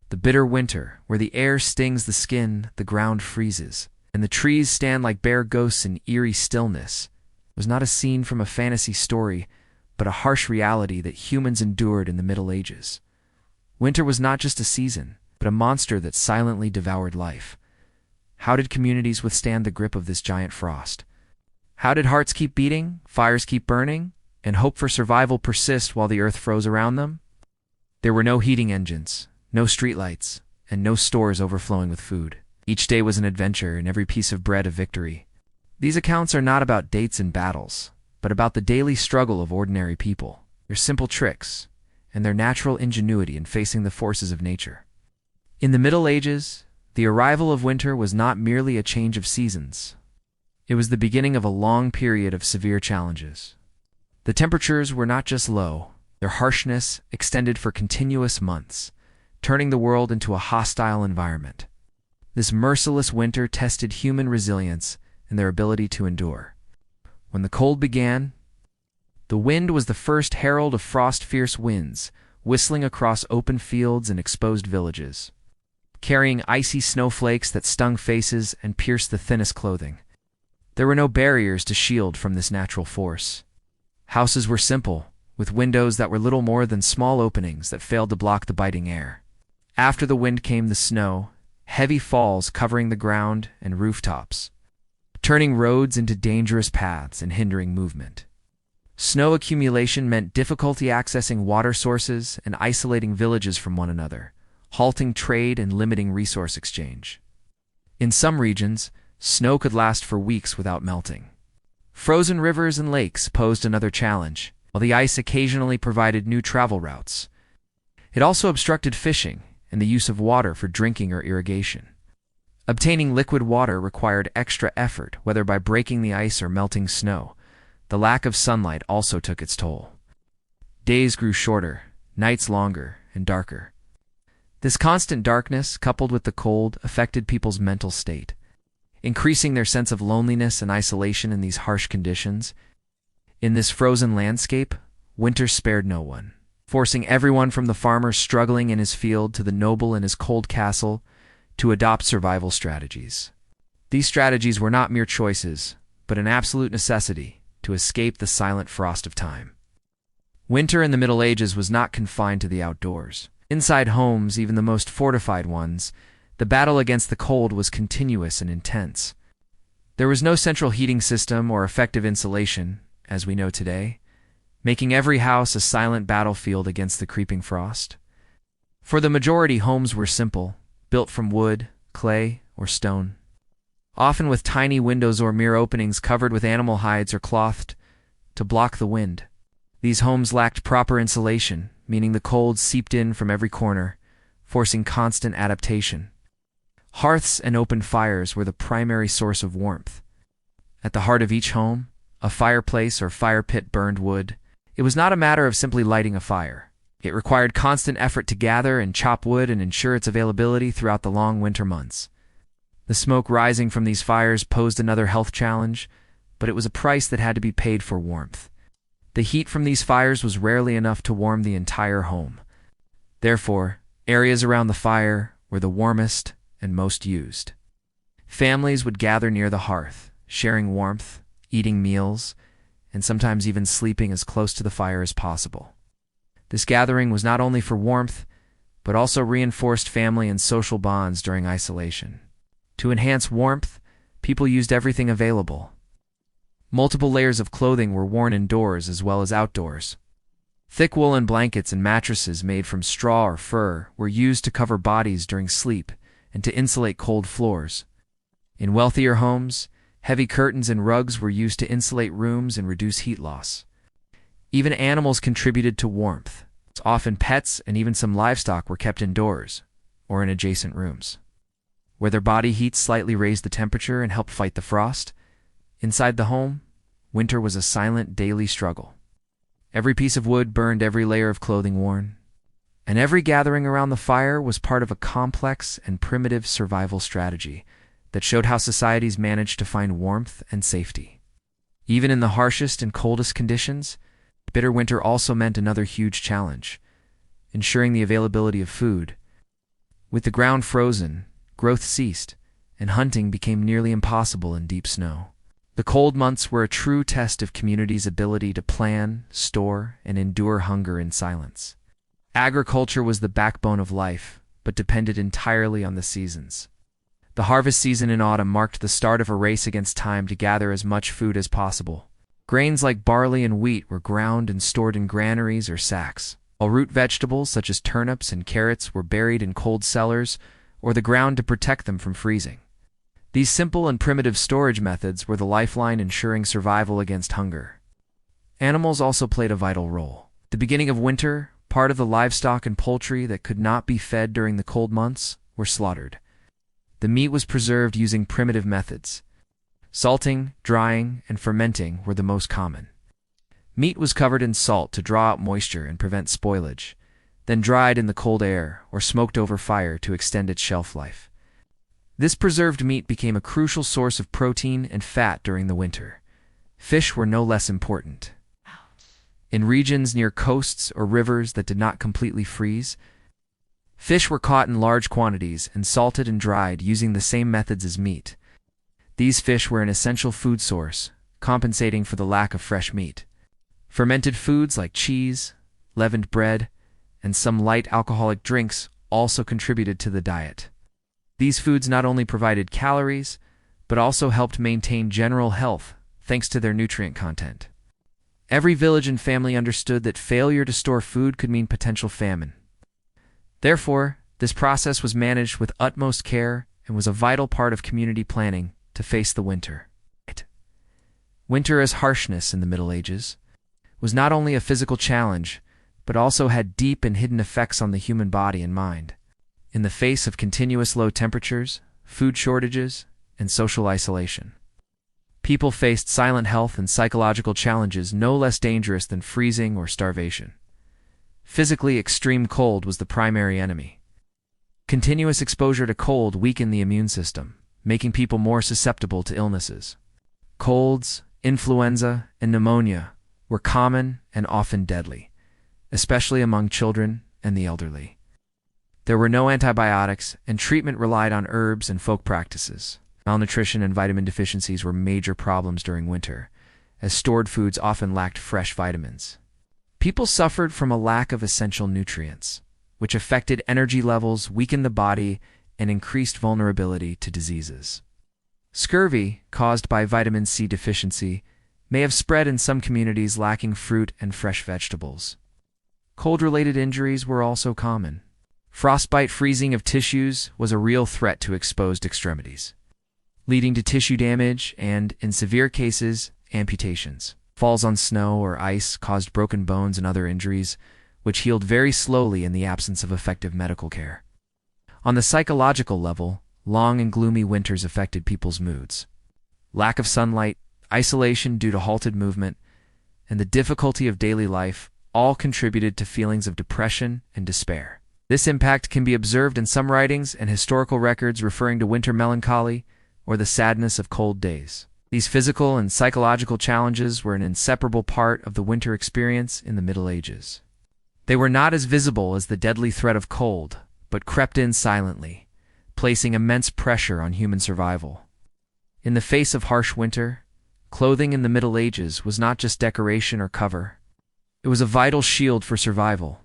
The bitter winter, where the air stings the skin, the ground freezes, and the trees stand like bare ghosts in eerie stillness, was not a scene from a fantasy story, but a harsh reality that humans endured in the Middle Ages. Winter was not just a season, but a monster that silently devoured life. How did communities withstand the grip of this giant frost? How did hearts keep beating, fires keep burning, and hope for survival persist while the earth froze around them? There were no heating engines, no streetlights, and no stores overflowing with food. Each day was an adventure, and every piece of bread a victory. These accounts are not about dates and battles, but about the daily struggle of ordinary people, their simple tricks, and their natural ingenuity in facing the forces of nature. In the Middle Ages, the arrival of winter was not merely a change of seasons. It was the beginning of a long period of severe challenges. The temperatures were not just low, their harshness extended for continuous months, turning the world into a hostile environment. This merciless winter tested human resilience and their ability to endure. When the cold began, the wind was the first herald of frost-fierce winds, whistling across open fields and exposed villages, carrying icy snowflakes that stung faces and pierced the thinnest clothing. There were no barriers to shield from this natural force. Houses were simple, with windows that were little more than small openings that failed to block the biting air. After the wind came the snow, heavy falls covering the ground and rooftops, turning roads into dangerous paths and hindering movement. Snow accumulation meant difficulty accessing water sources and isolating villages from one another, halting trade and limiting resource exchange. In some regions, snow could last for weeks without melting. Frozen rivers and lakes posed another challenge, while the ice occasionally provided new travel routes. It also obstructed fishing and the use of water for drinking or irrigation. Obtaining liquid water required extra effort, whether by breaking the ice or melting snow. The lack of sunlight also took its toll. Days grew shorter, nights longer and darker. This constant darkness, coupled with the cold, affected people's mental state, increasing their sense of loneliness and isolation in these harsh conditions. In this frozen landscape, winter spared no one, forcing everyone from the farmer struggling in his field to the noble in his cold castle to adopt survival strategies. These strategies were not mere choices, but an absolute necessity to escape the silent frost of time. Winter in the Middle Ages was not confined to the outdoors. Inside homes, even the most fortified ones, the battle against the cold was continuous and intense. There was no central heating system or effective insulation, as we know today, making every house a silent battlefield against the creeping frost. For the majority, homes were simple, built from wood, clay, or stone, often with tiny windows or mere openings covered with animal hides or clothed to block the wind. These homes lacked proper insulation, meaning the cold seeped in from every corner, forcing constant adaptation. Hearths and open fires were the primary source of warmth. At the heart of each home, a fireplace or fire pit burned wood. It was not a matter of simply lighting a fire. It required constant effort to gather and chop wood and ensure its availability throughout the long winter months. The smoke rising from these fires posed another health challenge, but it was a price that had to be paid for warmth. The heat from these fires was rarely enough to warm the entire home. Therefore, areas around the fire were the warmest and most used. Families would gather near the hearth, sharing warmth, eating meals, and sometimes even sleeping as close to the fire as possible. This gathering was not only for warmth, but also reinforced family and social bonds during isolation. To enhance warmth, people used everything available. Multiple layers of clothing were worn indoors as well as outdoors. Thick woolen blankets and mattresses made from straw or fur were used to cover bodies during sleep and to insulate cold floors. In wealthier homes, heavy curtains and rugs were used to insulate rooms and reduce heat loss. Even animals contributed to warmth. Often pets and even some livestock were kept indoors or in adjacent rooms, where their body heat slightly raised the temperature and helped fight the frost. Inside the home, winter was a silent daily struggle. Every piece of wood burned every layer of clothing worn, and every gathering around the fire was part of a complex and primitive survival strategy that showed how societies managed to find warmth and safety. Even in the harshest and coldest conditions, bitter winter also meant another huge challenge: ensuring the availability of food. With the ground frozen, growth ceased, and hunting became nearly impossible in deep snow. The cold months were a true test of communities' ability to plan, store, and endure hunger in silence. Agriculture was the backbone of life, but depended entirely on the seasons. The harvest season in autumn marked the start of a race against time to gather as much food as possible. Grains like barley and wheat were ground and stored in granaries or sacks, while root vegetables such as turnips and carrots were buried in cold cellars or the ground to protect them from freezing. These simple and primitive storage methods were the lifeline ensuring survival against hunger. Animals also played a vital role. At the beginning of winter, part of the livestock and poultry that could not be fed during the cold months were slaughtered. The meat was preserved using primitive methods. Salting, drying, and fermenting were the most common. Meat was covered in salt to draw out moisture and prevent spoilage, then dried in the cold air or smoked over fire to extend its shelf life. This preserved meat became a crucial source of protein and fat during the winter. Fish were no less important. In regions near coasts or rivers that did not completely freeze, fish were caught in large quantities and salted and dried using the same methods as meat. These fish were an essential food source, compensating for the lack of fresh meat. Fermented foods like cheese, leavened bread, and some light alcoholic drinks also contributed to the diet. These foods not only provided calories, but also helped maintain general health thanks to their nutrient content. Every village and family understood that failure to store food could mean potential famine. Therefore, this process was managed with utmost care and was a vital part of community planning to face the winter. Winter as harshness in the Middle Ages was not only a physical challenge, but also had deep and hidden effects on the human body and mind. In the face of continuous low temperatures, food shortages, and social isolation, people faced silent health and psychological challenges no less dangerous than freezing or starvation. Physically extreme cold was the primary enemy. Continuous exposure to cold weakened the immune system, making people more susceptible to illnesses. Colds, influenza, and pneumonia were common and often deadly, especially among children and the elderly. There were no antibiotics, and treatment relied on herbs and folk practices. Malnutrition and vitamin deficiencies were major problems during winter, as stored foods often lacked fresh vitamins. People suffered from a lack of essential nutrients, which affected energy levels, weakened the body, and increased vulnerability to diseases. Scurvy, caused by vitamin C deficiency, may have spread in some communities lacking fruit and fresh vegetables. Cold-related injuries were also common. Frostbite freezing of tissues was a real threat to exposed extremities, leading to tissue damage and, in severe cases, amputations. Falls on snow or ice caused broken bones and other injuries, which healed very slowly in the absence of effective medical care. On the psychological level, long and gloomy winters affected people's moods. Lack of sunlight, isolation due to halted movement, and the difficulty of daily life all contributed to feelings of depression and despair. This impact can be observed in some writings and historical records referring to winter melancholy or the sadness of cold days. These physical and psychological challenges were an inseparable part of the winter experience in the Middle Ages. They were not as visible as the deadly threat of cold, but crept in silently, placing immense pressure on human survival. In the face of harsh winter, clothing in the Middle Ages was not just decoration or cover. It was a vital shield for survival.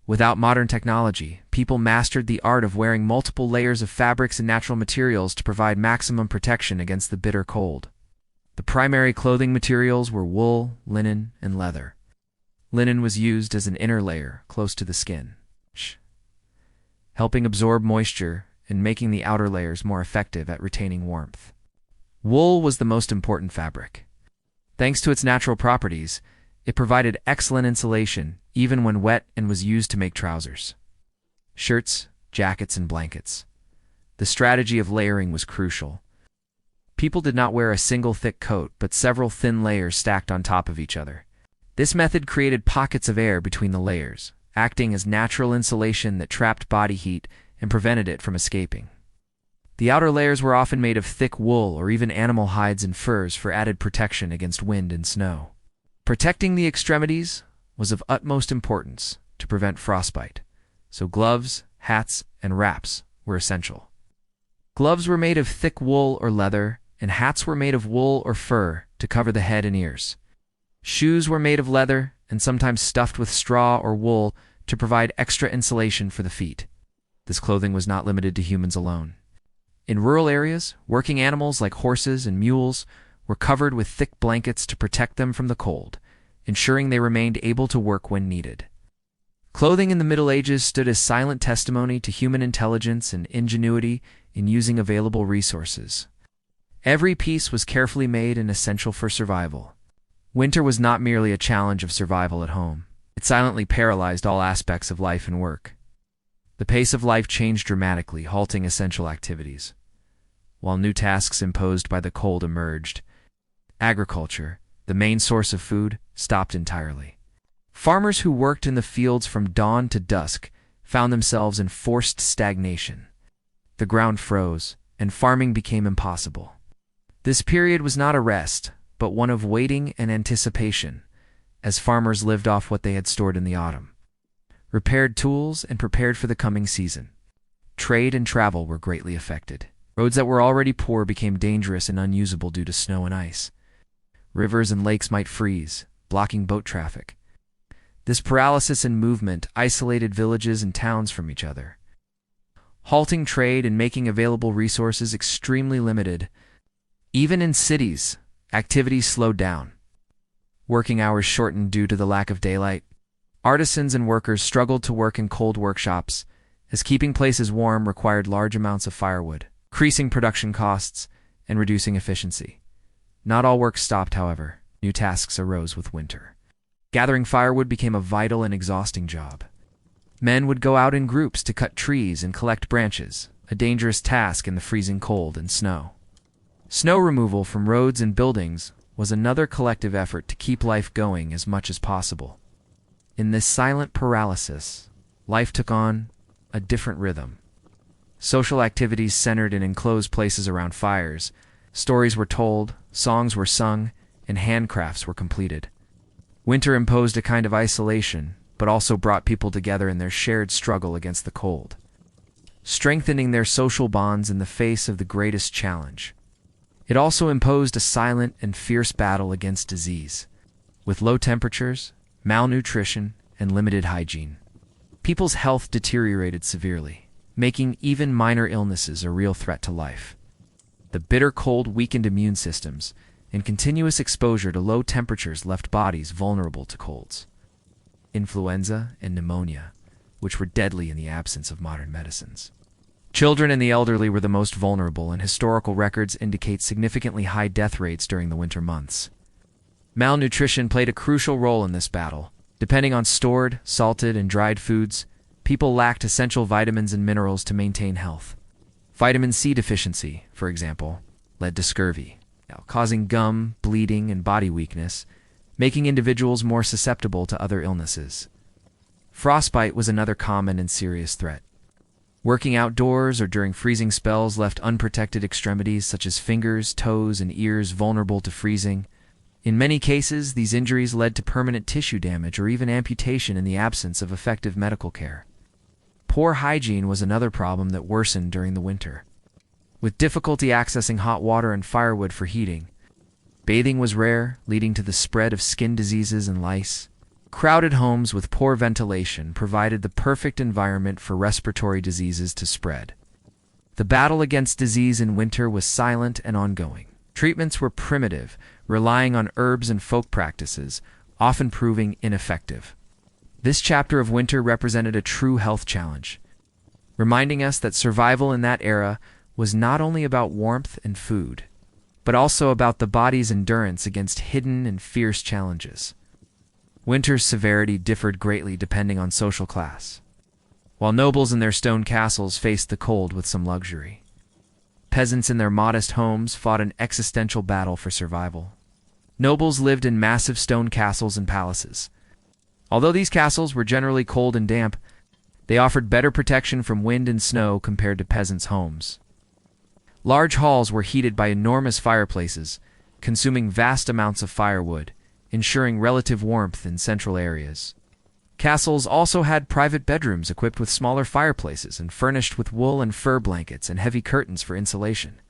Without modern technology, people mastered the art of wearing multiple layers of fabrics and natural materials to provide maximum protection against the bitter cold. The primary clothing materials were wool, linen, and leather. Linen was used as an inner layer close to the skin, helping absorb moisture and making the outer layers more effective at retaining warmth. Wool was the most important fabric. Thanks to its natural properties, it provided excellent insulation even when wet and was used to make trousers, shirts, jackets, and blankets. The strategy of layering was crucial. People did not wear a single thick coat, but several thin layers stacked on top of each other. This method created pockets of air between the layers, acting as natural insulation that trapped body heat and prevented it from escaping. The outer layers were often made of thick wool or even animal hides and furs for added protection against wind and snow. Protecting the extremities was of utmost importance to prevent frostbite, so gloves, hats, and wraps were essential. Gloves were made of thick wool or leather, and hats were made of wool or fur to cover the head and ears. Shoes were made of leather and sometimes stuffed with straw or wool to provide extra insulation for the feet. This clothing was not limited to humans alone. In rural areas, working animals like horses and mules were covered with thick blankets to protect them from the cold, ensuring they remained able to work when needed. Clothing in the Middle Ages stood as silent testimony to human intelligence and ingenuity in using available resources. Every piece was carefully made and essential for survival. Winter was not merely a challenge of survival at home. It silently paralyzed all aspects of life and work. The pace of life changed dramatically, halting essential activities. While new tasks imposed by the cold emerged, agriculture, the main source of food, stopped entirely. Farmers who worked in the fields from dawn to dusk found themselves in forced stagnation. The ground froze, and farming became impossible. This period was not a rest, but one of waiting and anticipation, as farmers lived off what they had stored in the autumn, repaired tools, and prepared for the coming season. Trade and travel were greatly affected. Roads that were already poor became dangerous and unusable due to snow and ice. Rivers and lakes might freeze, blocking boat traffic. This paralysis in movement isolated villages and towns from each other, halting trade and making available resources extremely limited. Even in cities, activities slowed down. Working hours shortened due to the lack of daylight. Artisans and workers struggled to work in cold workshops, as keeping places warm required large amounts of firewood, increasing production costs and reducing efficiency. Not all work stopped, however. New tasks arose with winter. Gathering firewood became a vital and exhausting job. Men would go out in groups to cut trees and collect branches, a dangerous task in the freezing cold and snow. Snow removal from roads and buildings was another collective effort to keep life going as much as possible. In this silent paralysis, life took on a different rhythm. Social activities centered in enclosed places around fires. Stories were told, songs were sung, and handcrafts were completed. Winter imposed a kind of isolation, but also brought people together in their shared struggle against the cold, strengthening their social bonds in the face of the greatest challenge. It also imposed a silent and fierce battle against disease. With low temperatures, malnutrition, and limited hygiene, people's health deteriorated severely, making even minor illnesses a real threat to life. The bitter cold weakened immune systems, and continuous exposure to low temperatures left bodies vulnerable to colds, influenza, and pneumonia, which were deadly in the absence of modern medicines. Children and the elderly were the most vulnerable, and historical records indicate significantly high death rates during the winter months. Malnutrition played a crucial role in this battle. Depending on stored, salted, and dried foods, people lacked essential vitamins and minerals to maintain health. Vitamin C deficiency, for example, led to scurvy, causing gum, bleeding, and body weakness, making individuals more susceptible to other illnesses. Frostbite was another common and serious threat. Working outdoors or during freezing spells left unprotected extremities such as fingers, toes, and ears vulnerable to freezing. In many cases, these injuries led to permanent tissue damage or even amputation in the absence of effective medical care. Poor hygiene was another problem that worsened during the winter. With difficulty accessing hot water and firewood for heating, bathing was rare, leading to the spread of skin diseases and lice. Crowded homes with poor ventilation provided the perfect environment for respiratory diseases to spread. The battle against disease in winter was silent and ongoing. Treatments were primitive, relying on herbs and folk practices, often proving ineffective. This chapter of winter represented a true health challenge, reminding us that survival in that era was not only about warmth and food, but also about the body's endurance against hidden and fierce challenges. Winter's severity differed greatly depending on social class. While nobles in their stone castles faced the cold with some luxury, peasants in their modest homes fought an existential battle for survival. Nobles lived in massive stone castles and palaces. Although these castles were generally cold and damp, they offered better protection from wind and snow compared to peasants' homes. Large halls were heated by enormous fireplaces, consuming vast amounts of firewood, ensuring relative warmth in central areas. Castles also had private bedrooms equipped with smaller fireplaces and furnished with wool and fur blankets and heavy curtains for insulation.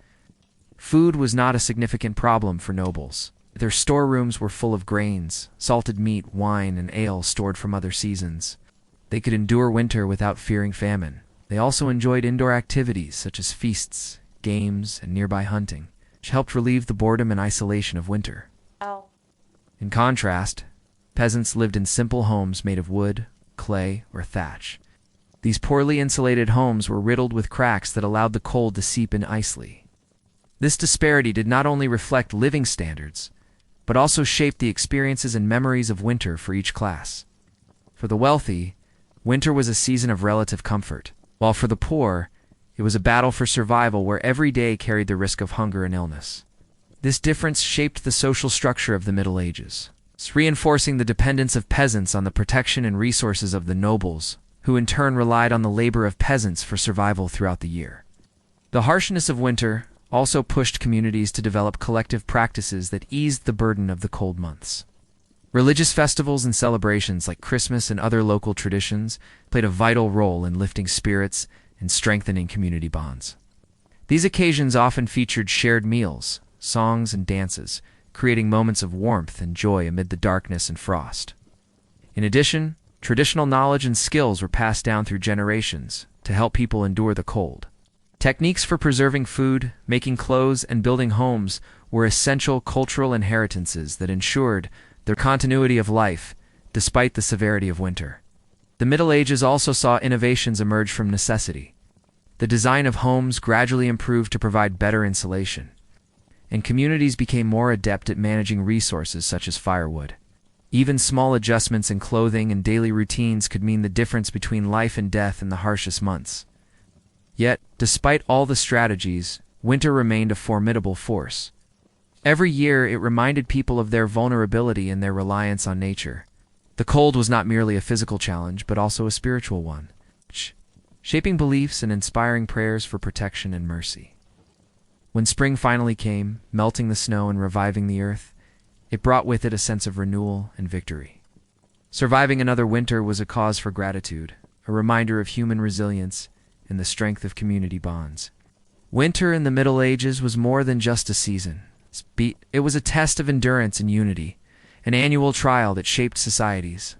Food was not a significant problem for nobles. Their storerooms were full of grains, salted meat, wine, and ale stored from other seasons. They could endure winter without fearing famine. They also enjoyed indoor activities such as feasts, games, and nearby hunting, which helped relieve the boredom and isolation of winter. In contrast, peasants lived in simple homes made of wood, clay, or thatch. These poorly insulated homes were riddled with cracks that allowed the cold to seep in icily. This disparity did not only reflect living standards, but also shaped the experiences and memories of winter for each class. For the wealthy, winter was a season of relative comfort, while for the poor, it was a battle for survival where every day carried the risk of hunger and illness. This difference shaped the social structure of the Middle Ages, reinforcing the dependence of peasants on the protection and resources of the nobles, who in turn relied on the labor of peasants for survival throughout the year. The harshness of winter also pushed communities to develop collective practices that eased the burden of the cold months. Religious festivals and celebrations like Christmas and other local traditions played a vital role in lifting spirits and strengthening community bonds. These occasions often featured shared meals, songs, and dances, creating moments of warmth and joy amid the darkness and frost. In addition, traditional knowledge and skills were passed down through generations to help people endure the cold. Techniques for preserving food, making clothes, and building homes were essential cultural inheritances that ensured the continuity of life despite the severity of winter. The Middle Ages also saw innovations emerge from necessity. The design of homes gradually improved to provide better insulation, and communities became more adept at managing resources such as firewood. Even small adjustments in clothing and daily routines could mean the difference between life and death in the harshest months. Yet, despite all the strategies, winter remained a formidable force. Every year, it reminded people of their vulnerability and their reliance on nature. The cold was not merely a physical challenge, but also a spiritual one, shaping beliefs and inspiring prayers for protection and mercy. When spring finally came, melting the snow and reviving the earth, it brought with it a sense of renewal and victory. Surviving another winter was a cause for gratitude, a reminder of human resilience and the strength of community bonds. Winter in the Middle Ages was more than just a season. It was a test of endurance and unity, an annual trial that shaped societies,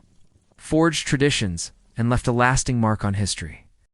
forged traditions, and left a lasting mark on history.